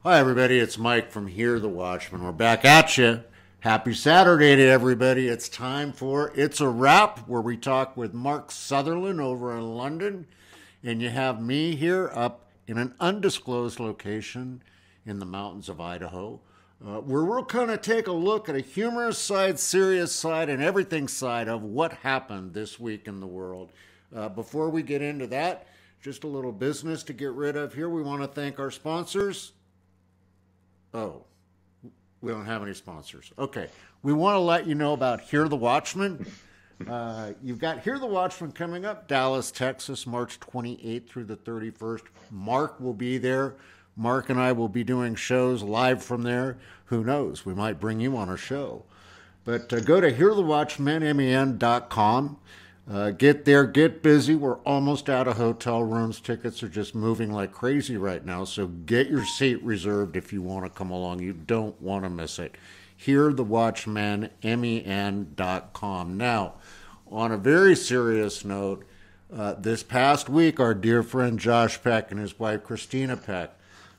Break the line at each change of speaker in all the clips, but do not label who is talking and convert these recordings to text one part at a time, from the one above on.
Hi, everybody. It's Mike from Here, the Watchman. We're back at you. Happy Saturday to everybody. It's time for It's a Wrap, where we talk with Mark Sutherland over in London. And you have me here up in an undisclosed location in the mountains of Idaho, where we'll kind of take a look at a humorous side, serious side, and everything side of what happened this week in the world. Before we get into that, just a little business to get rid of here. We want to thank our sponsors. Oh, we don't have any sponsors. Okay. We want to let you know about Hear the Watchman. You've got Hear the Watchman coming up, Dallas, Texas, March 28th through the 31st. Mark will be there. Mark and I will be doing shows live from there. Who knows? We might bring you on a show. But go to hearthewatchmenmen.com. Get there, get busy. We're almost out of hotel rooms. Tickets are just moving like crazy right now. So get your seat reserved if you want to come along. You don't want to miss it. hearthewatchmenmen.com. Now, on a very serious note, this past week, our dear friend Josh Peck and his wife Christina Peck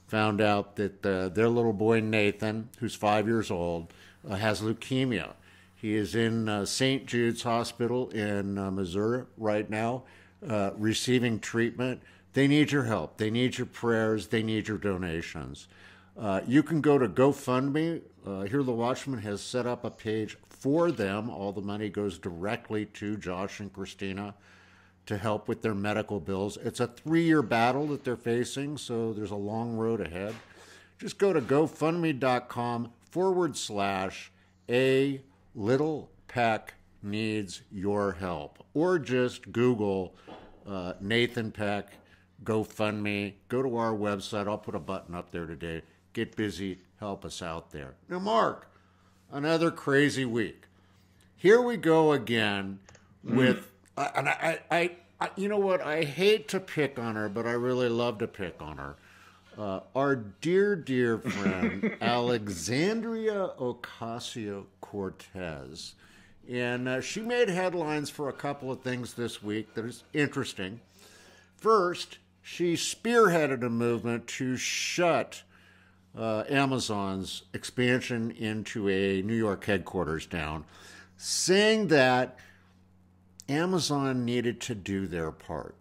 found out that their little boy Nathan, who's 5 years old, has leukemia. He is in St. Jude's Hospital in Missouri right now, receiving treatment. They need your help. They need your prayers. They need your donations. You can go to GoFundMe. Here the Watchman has set up a page for them. All the money goes directly to Josh and Christina to help with their medical bills. It's a 3-year battle that they're facing, so there's a long road ahead. Just go to gofundme.com/a Little Peck needs your help, or just Google Nathan Peck, GoFundMe. Go to our website. I'll put a button up there today. Get busy. Help us out there. Now, Mark, another crazy week. Here we go again with, and I you know what? I hate to pick on her, but I really love to pick on her. Our dear, dear friend, Alexandria Ocasio-Cortez. And she made headlines for a couple of things this week that is interesting. First, she spearheaded a movement to shut Amazon's expansion into a New York headquarters down, saying that Amazon needed to do their part.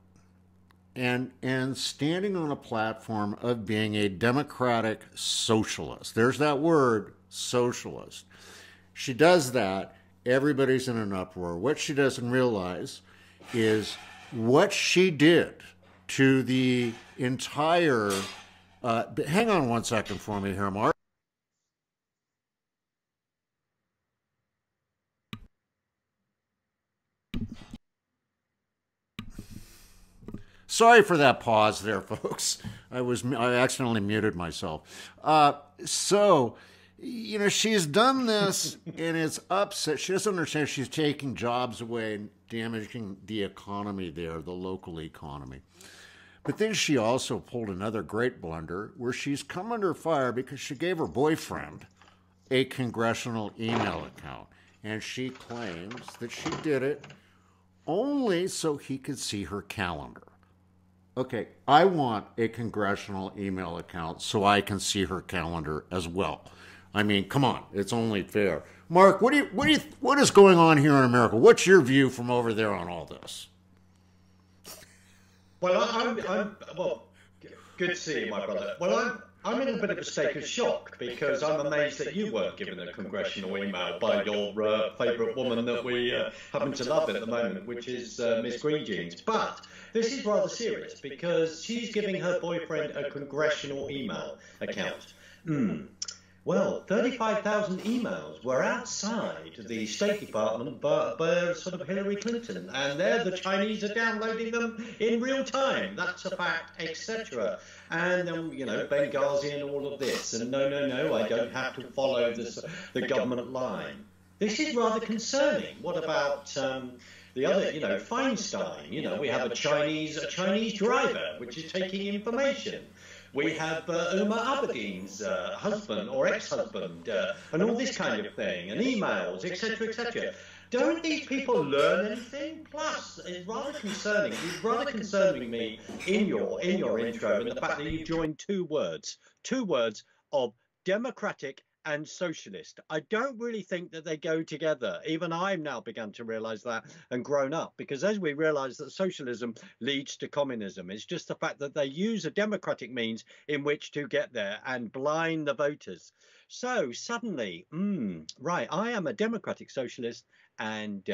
And standing on a platform of being a democratic socialist. There's that word, socialist. She does that. Everybody's in an uproar. What she doesn't realize is what she did to the entire... hang on one second for me here, Mark. Sorry for that pause there, folks. I accidentally muted myself. So, you know, she's done this and it's upset. She doesn't understand she's taking jobs away and damaging the economy there, the local economy. But then she also pulled another great blunder where she's come under fire because she gave her boyfriend a congressional email account. And she claims that she did it only so he could see her calendar. Okay, I want a congressional email account so I can see her calendar as well. I mean, come on, it's only fair. Mark, what is going on here in America? What's your view from over there on all this?
Well, well, good to see you, my brother. Well, I'm in a bit of a state of shock because I'm amazed that you weren't given a congressional email by your favourite woman that we happen to love at the moment, which is Miss Green Jeans. But this is rather serious because she's giving her boyfriend a congressional email account. Well, 35,000 emails were outside the State Department by sort of Hillary Clinton, and there the Chinese are downloading them in real time. That's a fact, etc. And you know, Benghazi and all of this. And no, I don't have to follow the government line. This is rather concerning. What about the other, you know, Feinstein? You know, we have a Chinese driver which is taking information. We have Umar Abedin's husband or ex-husband, and all this kind of thing, and emails, etc., etc. Don't these people learn anything? Plus, it's rather concerning. It's rather concerning me in your intro, in the fact that you joined two words, of democratic and socialist. I don't really think that they go together. Even I've now begun to realize that and grown up, because as we realize that socialism leads to communism, it's just the fact that they use a democratic means in which to get there and blind the voters. So suddenly, right, I am a democratic socialist, and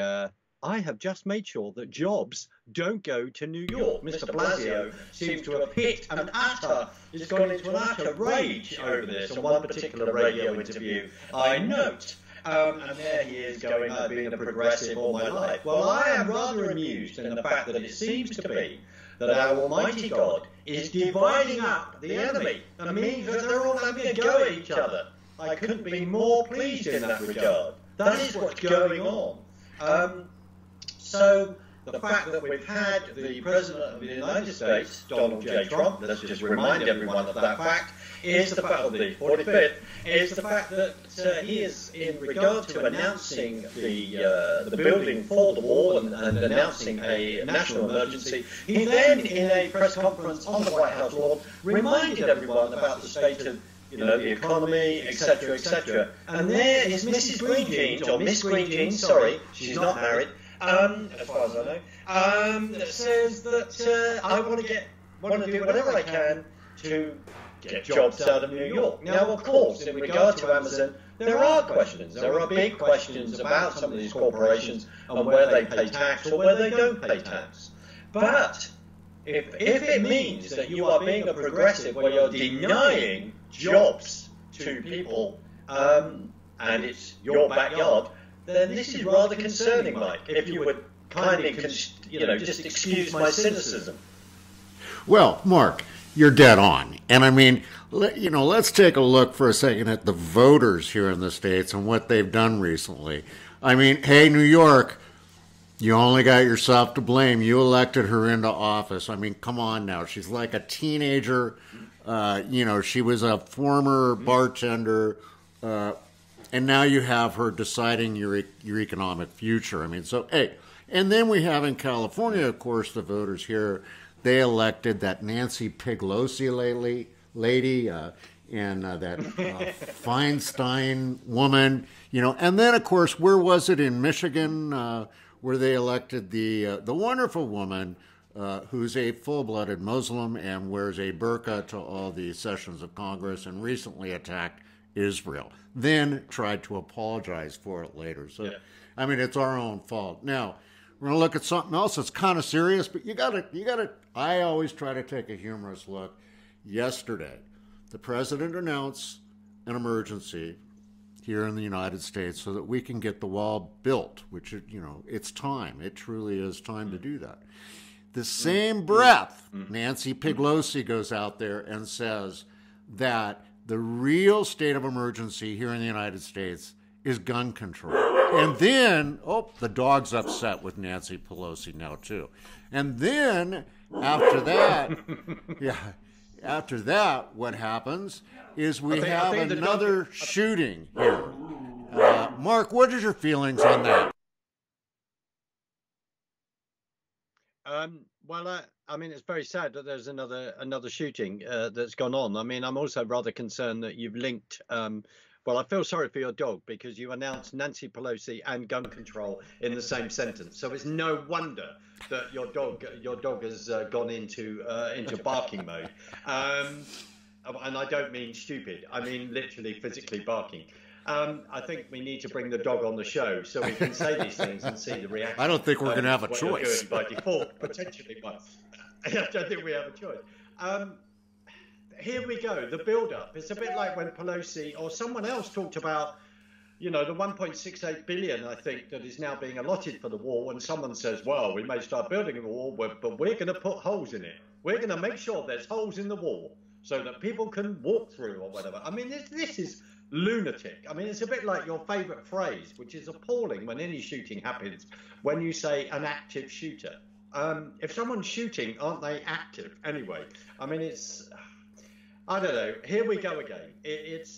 I have just made sure that jobs don't go to New York. Mr. Blasio seems to have hit an utter, he's gone into an utter rage over this on one particular radio interview, I note. And there he is going, I've been a progressive all my life. Well, I am rather amused in the fact that it seems to be that our Almighty God is dividing up the enemy. That means that they're all having a go at each other. I couldn't be more pleased in that regard. That is what's going on. So the fact that we've had the President of the United States, Donald J. Trump, let's just remind everyone of that fact, is the fact of the 45th, is the fact that he is, in regard to announcing the building for the wall and announcing a national emergency, he then, in a press conference on the White House lawn, reminded everyone about the state of the economy, etc., etc. And there is Mrs. Green Jeans, or Miss Green Jeans, sorry, she's not married, as far as I know, that says that I want to do whatever I can to get jobs out of New York. Now, of course, in regard to Amazon, there are questions. There are big questions about some of these corporations and where they pay tax or where they don't pay tax. But if it means that you are being a progressive where you're denying jobs to people and it's your backyard, then this is rather concerning, Mike, if you would kindly, just excuse my cynicism.
Well, Mark, you're dead on. And I mean, let's take a look for a second at the voters here in the States and what they've done recently. I mean, hey, New York, you only got yourself to blame. You elected her into office. I mean, come on now. She's like a teenager. She was a former bartender. And now you have her deciding your economic future. I mean, so, hey. And then we have in California, of course, the voters here, they elected that Nancy Pelosi lady and that Feinstein woman, And then, of course, where was it in Michigan where they elected the wonderful woman who's a full-blooded Muslim and wears a burqa to all the sessions of Congress and recently attacked Israel, then tried to apologize for it later. So, yeah. I mean, it's our own fault. Now, we're going to look at something else that's kind of serious, but you got to, I always try to take a humorous look. Yesterday, the president announced an emergency here in the United States so that we can get the wall built, which, it's time. It truly is time to do that. The same breath, Nancy Pelosi goes out there and says that the real state of emergency here in the United States is gun control. And then, the dog's upset with Nancy Pelosi now too. And then after that, what happens is we have another shooting here. Mark, what are your feelings on that?
Well, I mean, it's very sad that there's another shooting that's gone on. I mean, I'm also rather concerned that you've linked. Well, I feel sorry for your dog because you announced Nancy Pelosi and gun control in the same sentence. So it's no wonder that your dog has gone into barking mode. And I don't mean stupid. I mean literally physically barking. I think we need to bring the dog on the show so we can say these things and see the reaction.
I don't think we're going to have a choice.
By default, potentially, but I don't think we have a choice. Here we go, the build-up. It's a bit like when Pelosi or someone else talked about, the 1.68 billion, I think, that is now being allotted for the wall, and someone says, well, we may start building a wall, but we're going to put holes in it. We're going to make sure there's holes in the wall so that people can walk through or whatever. I mean, this is lunatic. I mean, it's a bit like your favorite phrase, which is appalling when any shooting happens, when you say an active shooter. If someone's shooting, aren't they active anyway? I mean, I don't know. Here we go again. It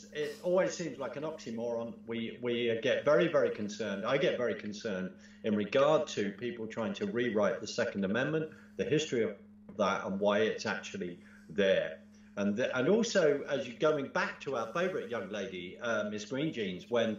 always seems like an oxymoron. We get very, very concerned. I get very concerned in regard to people trying to rewrite the Second Amendment, the history of that, and why it's actually there. And also, as you're going back to our favourite young lady, Miss Green Jeans, when,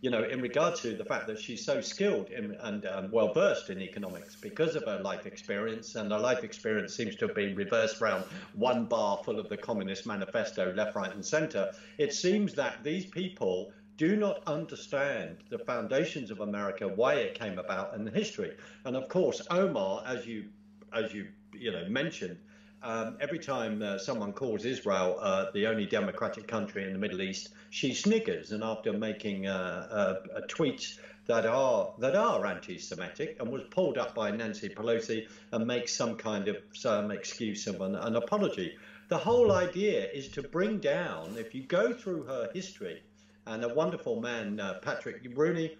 you know, in regard to the fact that she's so skilled and well versed in economics because of her life experience, and her life experience seems to have been reversed around one bar full of the Communist Manifesto, left, right, and centre. It seems that these people do not understand the foundations of America, why it came about, and the history. And of course, Omar, as you mentioned. Every time someone calls Israel the only democratic country in the Middle East, she sniggers. And after making tweets that are anti-Semitic, and was pulled up by Nancy Pelosi and makes some kind of excuse of an apology. The whole idea is to bring down, if you go through her history, and a wonderful man, Patrick Rooney,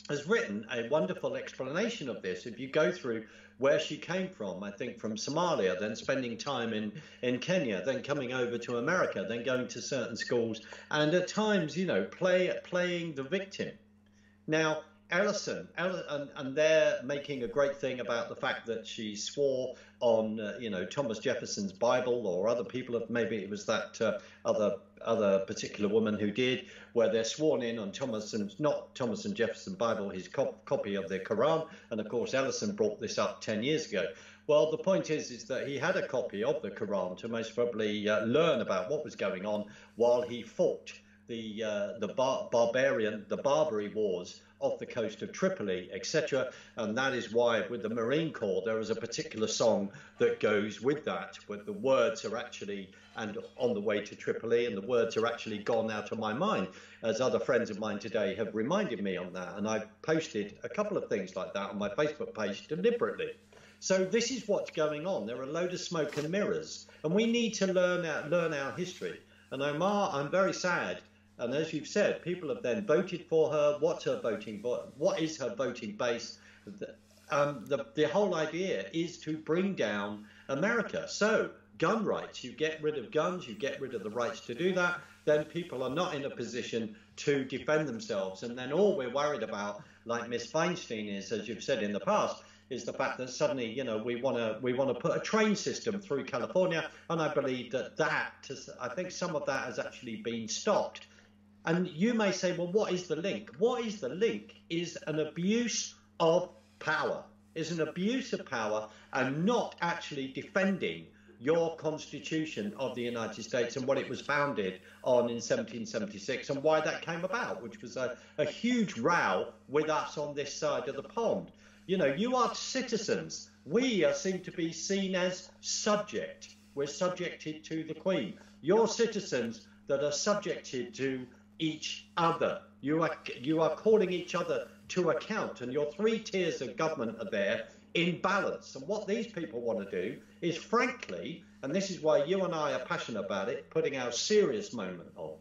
has written a wonderful explanation of this. If you go through where she came from, I think from Somalia, then spending time in Kenya, then coming over to America, then going to certain schools, and at times, you know, playing the victim. Now, Ellison, and they're making a great thing about the fact that she swore on, Thomas Jefferson's Bible, or other people have, maybe it was that other particular woman who did, where they're sworn in on not Thomas and Jefferson Bible, his copy of the Quran. And of course, Ellison brought this up 10 years ago. Well, the point is that he had a copy of the Quran to most probably learn about what was going on while he fought the Barbary Wars off the coast of Tripoli, etc. And that is why with the Marine Corps there is a particular song that goes with that, where the words are actually and on the way to Tripoli, and the words are actually gone out of my mind, as other friends of mine today have reminded me on that. And I posted a couple of things like that on my Facebook page deliberately. So this is what's going on. There are a load of smoke and mirrors, and we need to learn our history. And Omar, I'm very sad. And as you've said, people have then voted for her. What's her voting? What is her voting base? The whole idea is to bring down America. So gun rights, you get rid of guns, you get rid of the rights to do that, then people are not in a position to defend themselves. And then all we're worried about, like Miss Feinstein is, as you've said in the past, is the fact that suddenly, you know, we want to put a train system through California. And I believe I think some of that has actually been stopped. And you may say, well, what is the link? What is the link is an abuse of power, is an abuse of power, and not actually defending your Constitution of the United States and what it was founded on in 1776 and why that came about, which was a huge row with us on this side of the pond. You know, you are citizens. We seem to be seen as subject. We're subjected to the Queen. You're citizens that are subjected to each other. You are calling each other to account, and your three tiers of government are there in balance. And what these people want to do is, frankly, and this is why you and I are passionate about it, putting our serious moment on.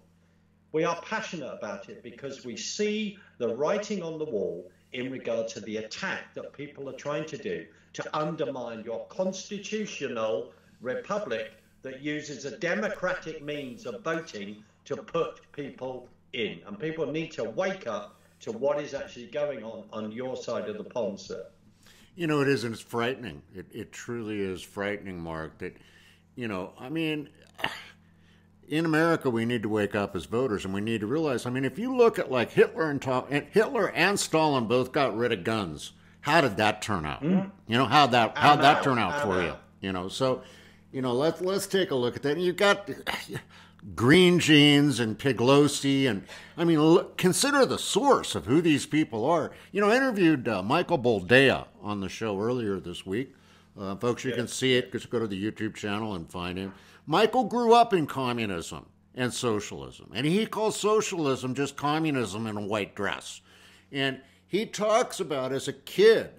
We are passionate about it because we see the writing on the wall in regard to the attack that people are trying to do to undermine your constitutional republic that uses a democratic means of voting to put people in. And people need to wake up to what is actually going on your side of the pond, sir.
You know, it is, and it's frightening. It truly is frightening, Mark, that, you know, I mean, in America, we need to wake up as voters, and we need to realize, I mean, if you look at like Hitler and Stalin both got rid of guns. How did that turn out? You know, how'd that turn out for you? You know, so, you know, let's take a look at that. And you've got Green Jeans and Piglosi, and I mean, consider the source of who these people are. You know, I interviewed Michael Boldea on the show earlier this week. Folks, you can see it. Just go to the YouTube channel and find him. Michael grew up in communism and socialism, and he calls socialism just communism in a white dress. And he talks about, as a kid,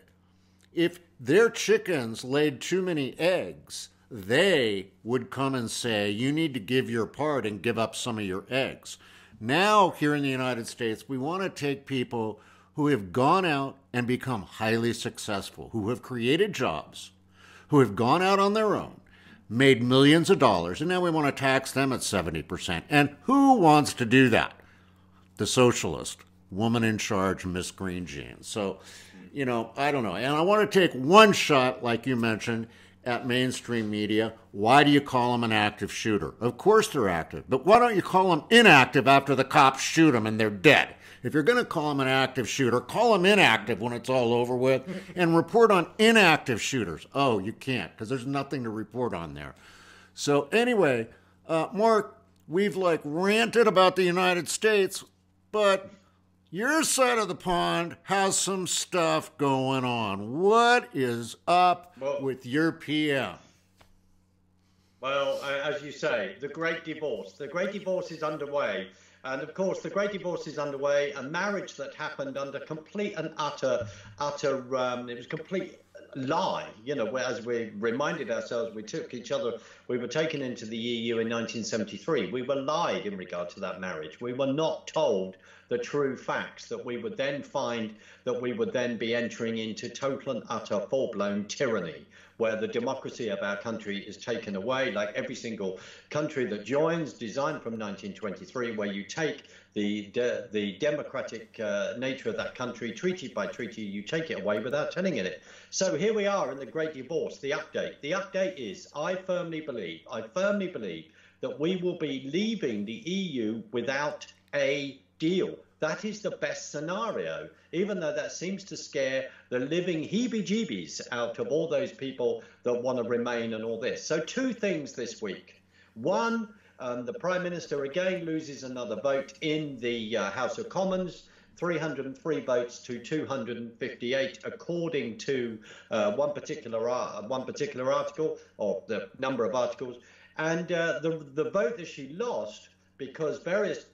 if their chickens laid too many eggs, they would come and say, you need to give your part and give up some of your eggs. Now, here in the United States, we want to take people who have gone out and become highly successful, who have created jobs, who have gone out on their own, made millions of dollars, and now we want to tax them at 70%. And who wants to do that? The socialist, woman in charge, Miss Green Jeans. So, you know, I don't know. And I want to take one shot, like you mentioned, at mainstream media, why do you call them an active shooter? Of course they're active, but why don't you call them inactive after the cops shoot them and they're dead? If you're going to call them an active shooter, call them inactive when it's all over with and report on inactive shooters. Oh, you can't because there's nothing to report on there. So anyway, Mark, we've like ranted about the United States, but your side of the pond has some stuff going on. What is up with your PM?
Well, as you say, the Great Divorce. The Great Divorce is underway. And of course, the Great Divorce is underway. A marriage that happened under complete and utter, it was complete lie. You know, as we reminded ourselves, we were taken into the EU in 1973. We were lied in regard to that marriage. We were not told the true facts, that we would then find that we would then be entering into total and utter full-blown tyranny, where the democracy of our country is taken away, like every single country that joins, designed from 1923, where you take the democratic nature of that country, treaty by treaty, you take it away without telling it. So here we are in the Great Divorce, the update. The update is, I firmly believe that we will be leaving the EU without a deal. That is the best scenario, even though that seems to scare the living heebie-jeebies out of all those people that want to remain and all this. So two things this week. One, the Prime Minister again loses another vote in the House of Commons, 303 votes to 258, according to one particular article, or the number of articles. And the vote that she lost because various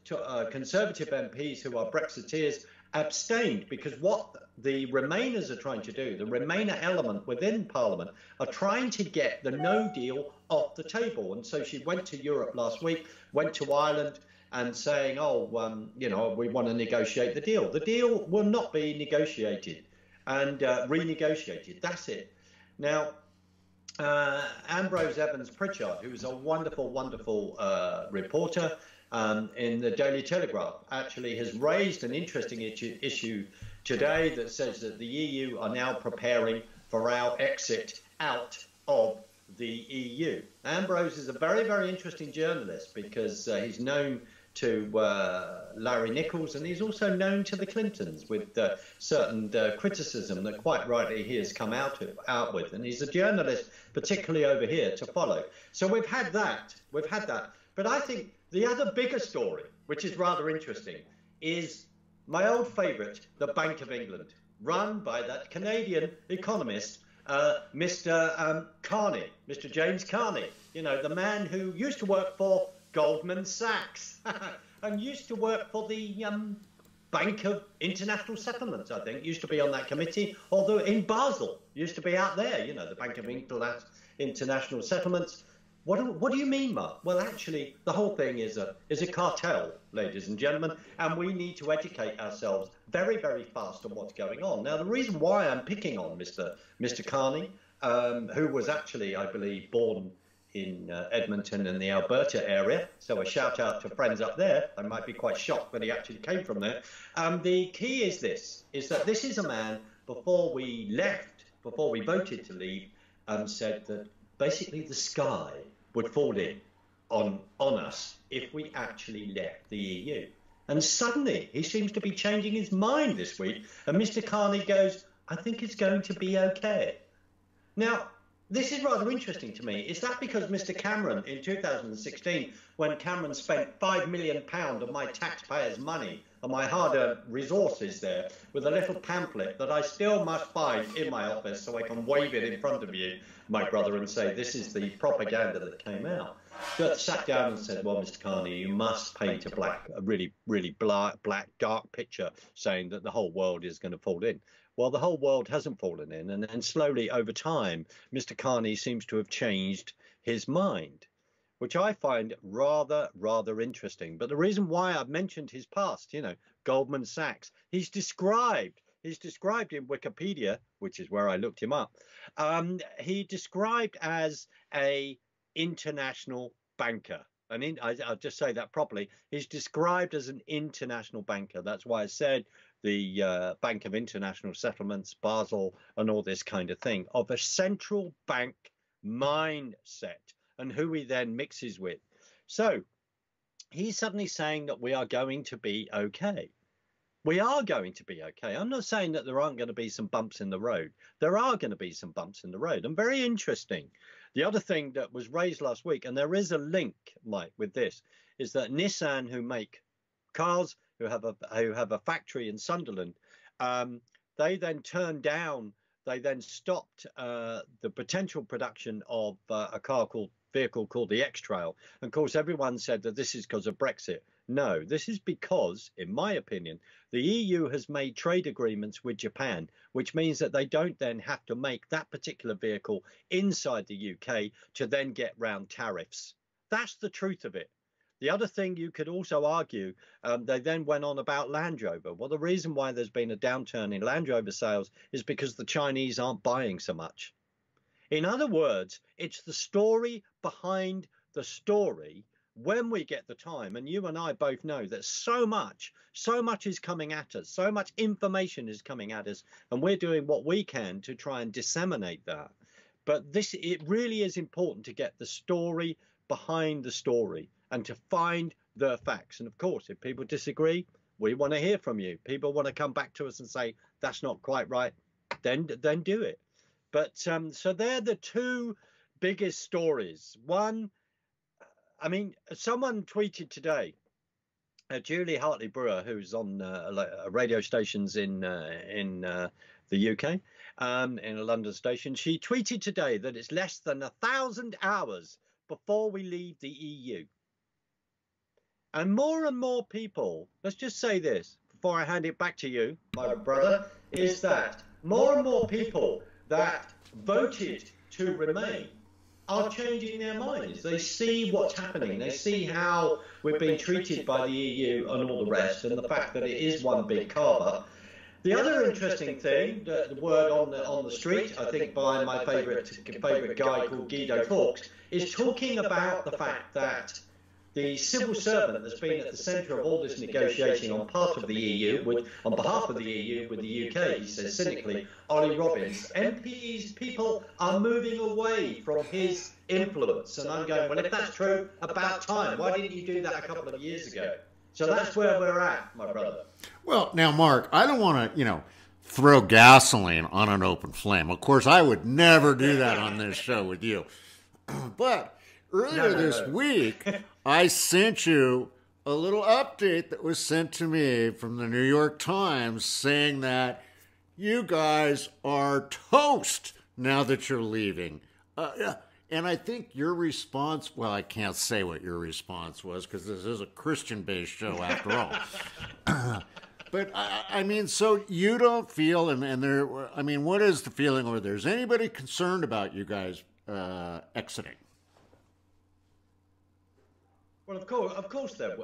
Conservative MPs who are Brexiteers abstained, because what the Remainers are trying to do, the Remainer element within Parliament, are trying to get the no deal off the table. And so she went to Europe last week, went to Ireland, and saying, we want to negotiate the deal. The deal will not be negotiated and renegotiated. That's it. Now, Ambrose Evans-Pritchard, who is a wonderful, wonderful reporter in the Daily Telegraph, actually has raised an interesting issue today that says that the EU are now preparing for our exit out of the EU. Ambrose is a very, very interesting journalist because he's known to Larry Nichols, and he's also known to the Clintons with certain criticism that quite rightly he has come out with, and he's a journalist particularly over here to follow. So we've had that, but I think the other bigger story, which is rather interesting, is my old favourite, the Bank of England, run by that Canadian economist, Mr. Carney, Mr. James Carney, you know, the man who used to work for Goldman Sachs and used to work for the Bank of International Settlements, I think, used to be on that committee, although in Basel, used to be out there, you know, the Bank of International Settlements. What do you mean, Mark? Well, actually, the whole thing is a cartel, ladies and gentlemen, and we need to educate ourselves very, very fast on what's going on. Now, the reason why I'm picking on Mr. Carney, who was actually, I believe, born in Edmonton in the Alberta area, so a shout out to friends up there. I might be quite shocked that he actually came from there. The key is that this is a man, before we voted to leave, said that basically the sky would fall in on us if we actually left the EU. And suddenly he seems to be changing his mind this week, and Mr. Carney goes, I think it's going to be okay. Now, this is rather interesting to me. Is that because Mr. Cameron in 2016, when Cameron spent £5 million of my taxpayers' money and my hard-earned resources there with a little pamphlet that I still must find in my office so I can wave it in front of you, my brother, and say this is the propaganda that came out, that sat down and said, well, Mr. Carney, you must paint a really, really black, dark picture saying that the whole world is going to fall in. Well, the whole world hasn't fallen in, and slowly over time, Mr. Carney seems to have changed his mind, which I find rather interesting. But the reason why I've mentioned his past, you know, Goldman Sachs, he's described in Wikipedia, which is where I looked him up, he described as a international banker. I'll just say that properly. He's described as an international banker. That's why I said the Bank of International Settlements, Basel, and all this kind of thing, of a central bank mindset and who he then mixes with. So he's suddenly saying that we are going to be okay. We are going to be okay. I'm not saying that there aren't going to be some bumps in the road. There are going to be some bumps in the road. And very interesting, the other thing that was raised last week, and there is a link, Mike, with this, is that Nissan, who make cars, who have a factory in Sunderland, they then stopped the potential production of a vehicle called the X-Trail. And of course, everyone said that this is because of Brexit. No, this is because, in my opinion, the EU has made trade agreements with Japan, which means that they don't then have to make that particular vehicle inside the UK to then get round tariffs. That's the truth of it. The other thing you could also argue, they then went on about Land Rover. Well, the reason why there's been a downturn in Land Rover sales is because the Chinese aren't buying so much. In other words, it's the story behind the story when we get the time. And you and I both know that so much is coming at us, so much information is coming at us, and we're doing what we can to try and disseminate that. But it really is important to get the story behind the story and to find the facts. And of course, if people disagree, we want to hear from you. People want to come back to us and say, that's not quite right, then do it. But so they're the two biggest stories. One, I mean, someone tweeted today, Julie Hartley Brewer, who's on radio stations in the UK, in a London station. She tweeted today that it's less than 1,000 hours before we leave the EU. And more people, let's just say this before I hand it back to you, my brother, is that more and more people that voted to remain are changing their minds. They see what's happening. They see how we've been treated by the EU and all the rest, and the fact that it is one big carver. The other interesting thing, the word on the street, I think by my favourite guy called Guido Fawkes, is talking about the fact that the civil servant that's been at the centre of all this negotiating on part of the EU, on behalf of the EU with the UK, he says cynically, Ollie Robbins, MPs, people are moving away from his influence. And I'm going, well, if that's true, about time. Why didn't you do that a couple of years ago? So that's where we're at, my brother.
Well, now, Mark, I don't want to, throw gasoline on an open flame. Of course, I would never do that on this show with you. But earlier this week, I sent you a little update that was sent to me from the New York Times saying that you guys are toast now that you're leaving. And I think your response, well, I can't say what your response was because this is a Christian-based show after all. But, I mean, so you don't feel, and there, I mean, what is the feeling over there? Is anybody concerned about you guys exiting?
Well, of course there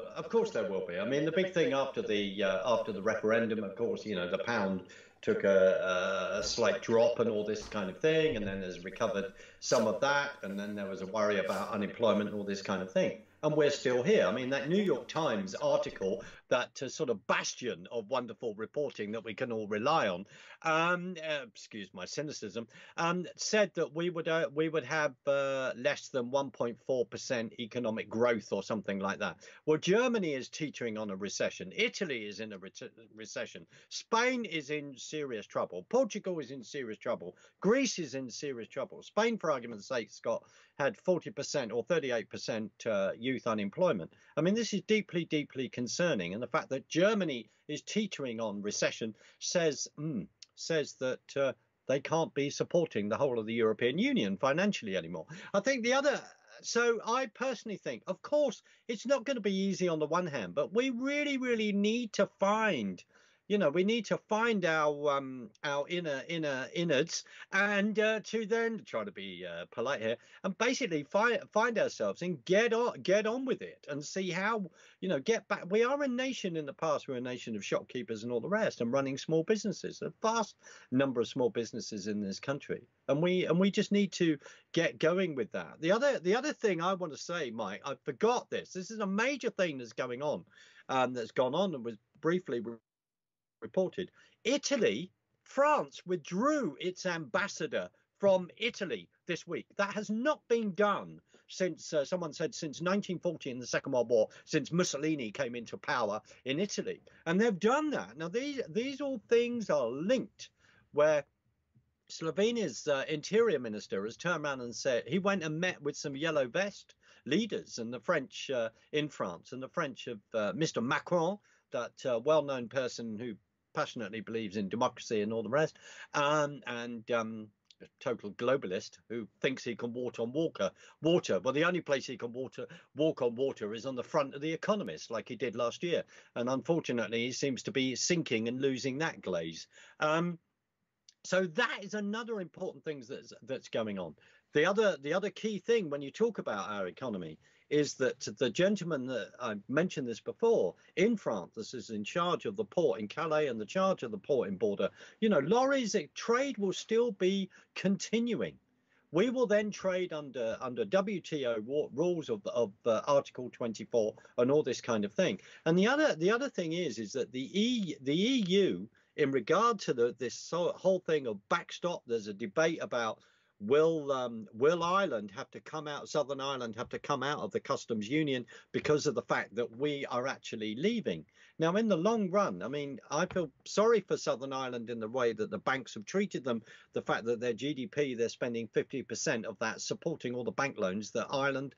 will be. I mean, the big thing after the referendum, of course, the pound took a slight drop and all this kind of thing, and then there's recovered some of that, and then there was a worry about unemployment and all this kind of thing. And we're still here. I mean, that New York Times article, that sort of bastion of wonderful reporting that we can all rely on, excuse my cynicism, said that we would have less than 1.4% economic growth or something like that. Well, Germany is teetering on a recession. Italy is in a recession. Spain is in serious trouble. Portugal is in serious trouble. Greece is in serious trouble. Spain, for argument's sake, Scott, had 40% or 38% youth unemployment. I mean, this is deeply, deeply concerning. And the fact that Germany is teetering on recession says that they can't be supporting the whole of the European Union financially anymore. I think so I personally think, of course, it's not going to be easy on the one hand, but we really, really need to find our inner innards and to then try to be polite here and basically find ourselves and get on with it and see how get back. We are a nation in the past. We're a nation of shopkeepers and all the rest, and running small businesses, a vast number of small businesses in this country, and we just need to get going with that. The other thing I want to say, Mike, I forgot this. This is a major thing that's going on, that's gone on and was briefly reported. France withdrew its ambassador
from Italy this week. That has not been done since, someone said, since 1940 in the Second World War, since Mussolini came into power in Italy. And they've done that. Now, these all things are linked, where Slovenia's interior minister has turned around and said he went and met with some yellow vest leaders and the French in France, and the French of Mr. Macron, that well-known person who passionately believes in democracy and all the rest, and a total globalist who thinks he can walk on water. Well, the only place he can walk on water is on the front of The Economist, like he did last year. And unfortunately, he seems to be sinking and losing that glaze. So that is another important thing that's going on. The other key thing when you talk about our economy is that the gentleman that I mentioned this before in France, this is in charge of the port in Calais and the charge of the port in Bordeaux. You know, lorries, trade will still be continuing. We will then trade under WTO rules of Article 24 and all this kind of thing. And the other thing is that the EU, in regard to this whole thing of backstop, there's a debate about will Ireland have to come out, Southern Ireland have to come out of the customs union because of the fact that we are actually leaving. Now, in the long run, I mean, I feel sorry for Southern Ireland in the way that the banks have treated them. The fact that their GDP, they're spending 50% of that supporting all the bank loans that Ireland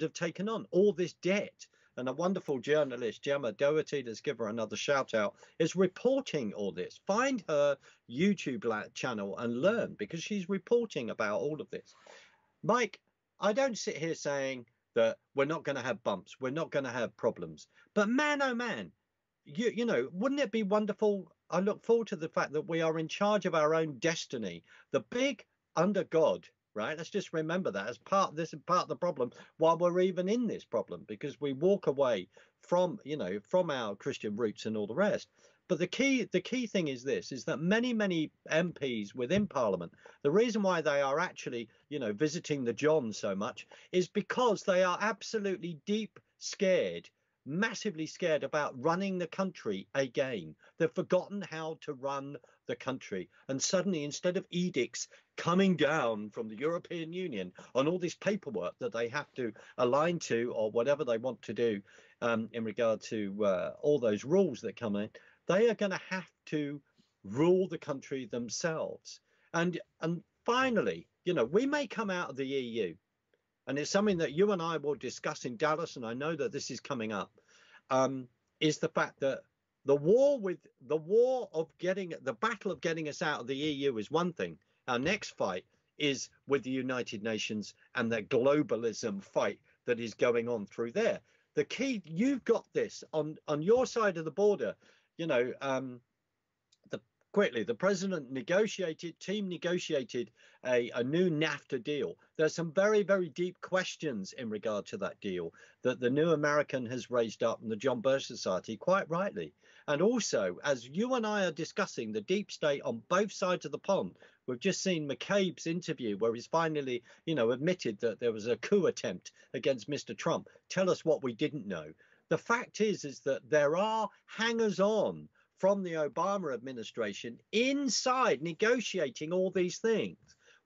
have taken on, all this debt. And a wonderful journalist, Gemma Doherty, let's give her another shout out, is reporting all this. Find her YouTube channel and learn, because she's reporting about all of this. Mike, I don't sit here saying that we're not going to have bumps, we're not going to have problems. But man, oh man, you know, wouldn't it be wonderful? I look forward to the fact that we are in charge of our own destiny. The big under God. Right, let's just remember that as part of the problem while we're even in this problem, because we walk away from our Christian roots and all the rest. But the key thing is this, is that many MPs within Parliament, the reason why they are actually visiting the John so much is because they are absolutely massively scared about running the country again. They've forgotten how to run the country, and suddenly, instead of edicts coming down from the European Union on all this paperwork that they have to align to, or whatever they want to do in regard to all those rules that come in, they are going to have to rule the country themselves. And finally, we may come out of the EU, and it's something that you and I will discuss in Dallas, and I know that this is coming up, is the fact that the battle of getting us out of the EU is one thing. Our next fight is with the United Nations and the globalism fight that is going on through there. The key, you've got this on your side of the border, the president negotiated a new NAFTA deal. There's some very, very deep questions in regard to that deal that the New American has raised up, and the John Birch Society, quite rightly. And also, as you and I are discussing the deep state on both sides of the pond, we've just seen McCabe's interview where he's finally, admitted that there was a coup attempt against Mr. Trump. Tell us what we didn't know. The fact is that there are hangers-on from the Obama administration inside negotiating all these things.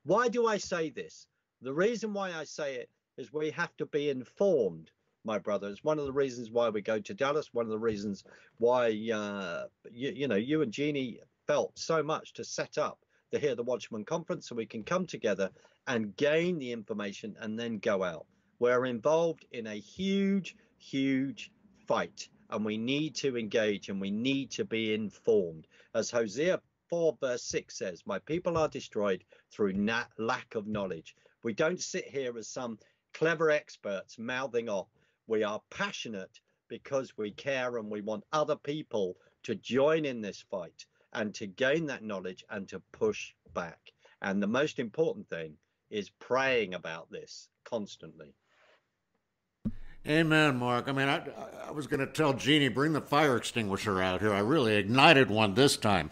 Why do I say this? The reason why I say it is we have to be informed, my brothers. One of the reasons why we go to Dallas, one of the reasons why, you and Jeannie felt so much to set up the Hear the Watchman conference, so we can come together and gain the information and then go out. We're involved in a huge, huge fight, and we need to engage and we need to be informed. As Hosea 4 verse 6 says, my people are destroyed through lack of knowledge. We don't sit here as some clever experts mouthing off. We are passionate because we care, and we want other people to join in this fight and to gain that knowledge and to push back. And the most important thing is praying about this constantly.
Amen, Mark. I mean, I was going to tell Jeannie, bring the fire extinguisher out here. I really ignited one this time,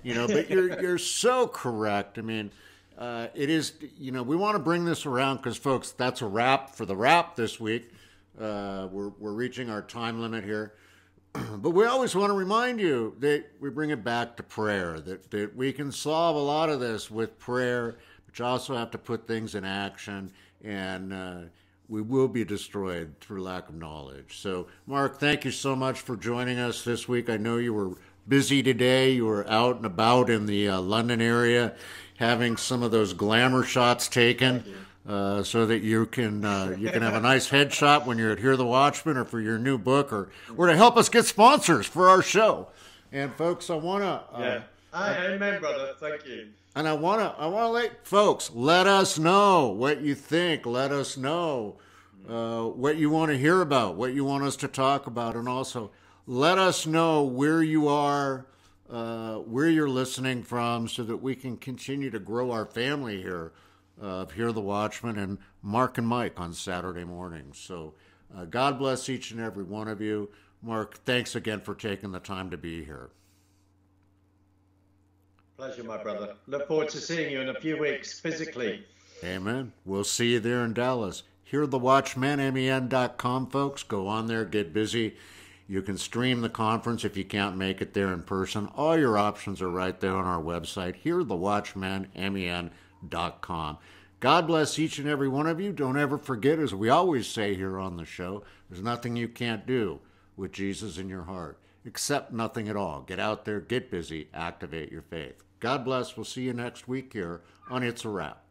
but you're so correct. I mean, it is, we want to bring this around because, folks, that's a wrap for the wrap this week. We're reaching our time limit here. But we always want to remind you that we bring it back to prayer, that we can solve a lot of this with prayer. but you also have to put things in action, and we will be destroyed through lack of knowledge. So, Mark, thank you so much for joining us this week. I know you were busy today. You were out and about in the London area having some of those glamour shots taken. So that you can have a nice headshot when you're at Hear the Watchman, or for your new book, or to help us get sponsors for our show. And folks, I want to
amen, brother. Thank you.
And I want to let folks, let us know what you think. Let us know what you want to hear about, what you want us to talk about, and also let us know where you are, where you're listening from, so that we can continue to grow our family here. Hear the Watchman and Mark and Mike on Saturday mornings. So God bless each and every one of you. Mark, thanks again for taking the time to be here.
Pleasure, my brother. Look forward to seeing you in a few weeks physically.
Amen. We'll see you there in Dallas. HearTheWatchMen.com, folks. Go on there, get busy. You can stream the conference if you can't make it there in person. All your options are right there on our website, HearTheWatchMen.com. God bless each and every one of you. Don't ever forget, as we always say here on the show, there's nothing you can't do with Jesus in your heart. Accept nothing at all. Get out there, get busy, activate your faith. God bless. We'll see you next week here on It's a Wrap.